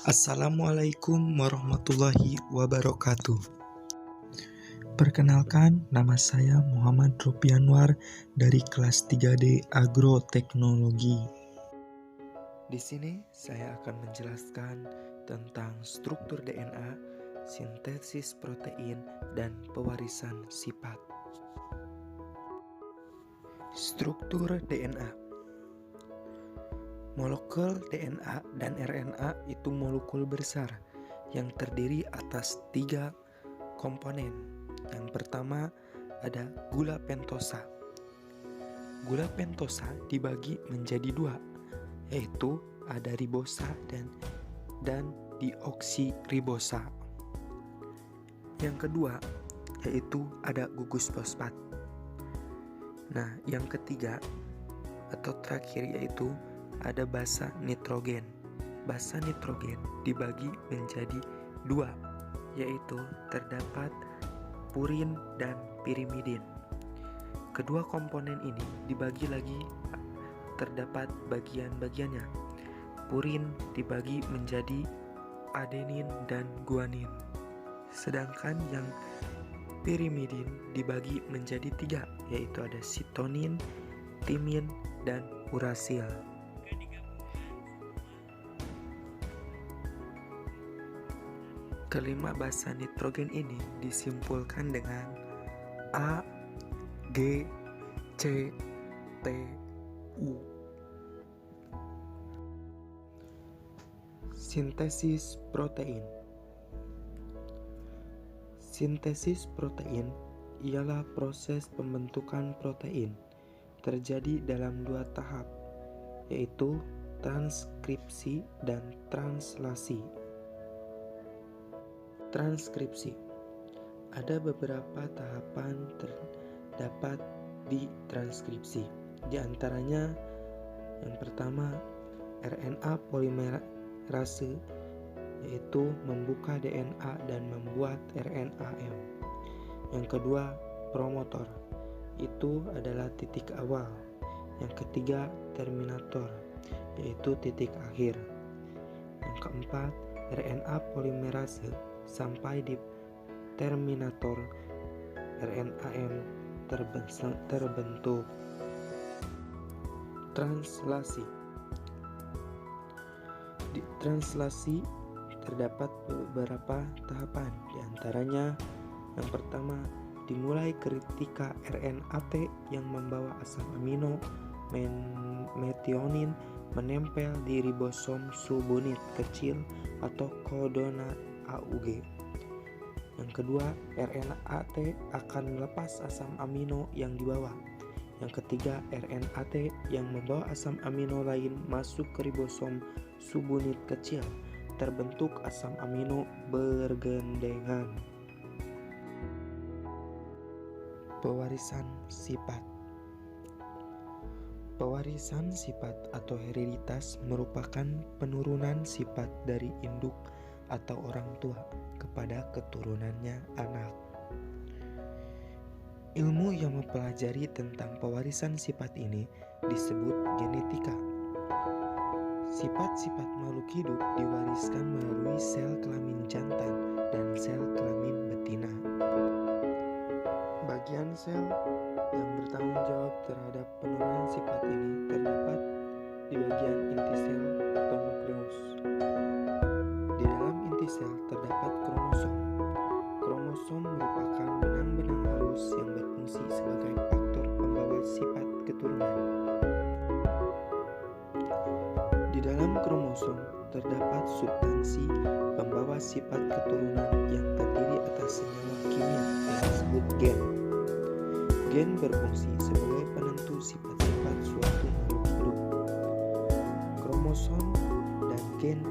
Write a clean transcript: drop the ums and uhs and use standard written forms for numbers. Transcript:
Assalamualaikum warahmatullahi wabarakatuh. Perkenalkan, nama saya Muhammad Rupianwar dari kelas 3D Agroteknologi. Di sini saya akan menjelaskan tentang struktur DNA, sintesis protein, dan pewarisan sifat. Struktur DNA. Molekul DNA dan RNA itu molekul besar yang terdiri atas 3 komponen. Yang pertama ada gula pentosa. Gula pentosa dibagi menjadi 2, yaitu ada ribosa dan deoksiribosa. Yang kedua yaitu ada gugus fosfat. Nah, yang ketiga atau terakhir yaitu ada basa nitrogen. Basa nitrogen dibagi menjadi 2, yaitu terdapat purin dan pirimidin. Kedua komponen ini dibagi lagi, terdapat bagian-bagiannya. Purin dibagi menjadi adenin dan guanin, sedangkan yang pirimidin dibagi menjadi 3, yaitu ada sitonin, timin, dan urasil. Kelima basa nitrogen ini disimpulkan dengan A, G, C, T, U. Sintesis protein. Sintesis protein ialah proses pembentukan protein terjadi dalam 2 tahap, yaitu transkripsi dan translasi. Transkripsi. Ada beberapa tahapan terdapat di transkripsi. Di antaranya yang pertama RNA polimerase, yaitu membuka DNA dan membuat RNAM. Yang kedua promotor, itu adalah titik awal. Yang ketiga terminator, yaitu titik akhir. Yang keempat RNA polimerase sampai di terminator RNAM terbentuk. Translasi. Di translasi terdapat beberapa tahapan. Di antaranya yang pertama dimulai ketika RNAT yang membawa asam amino metionin menempel di ribosom subunit kecil atau kodonat AUG. Yang kedua, RNAT akan melepas asam amino yang dibawa. Yang ketiga, RNAT yang membawa asam amino lain masuk ke ribosom subunit kecil. Terbentuk asam amino bergandengan. Pewarisan sifat. Pewarisan sifat atau hereditas merupakan penurunan sifat dari induk atau orang tua kepada keturunannya anak. Ilmu yang mempelajari tentang pewarisan sifat ini disebut genetika. Sifat-sifat makhluk hidup diwariskan melalui sel kelamin jantan dan sel kelamin betina. Bagian sel yang bertanggung jawab terhadap penurunan sifat ini terdapat di bagian inti sel atau nukleus. Di dalam inti sel terdapat kromosom. Kromosom merupakan benang-benang halus yang berfungsi sebagai faktor pembawa sifat keturunan. Di dalam kromosom terdapat substansi pembawa sifat keturunan yang terdiri atas senyawa kimia yang disebut gen. Gen berfungsi sebagai penentu sifat-sifat suatu makhluk hidup. Kromosom dan gen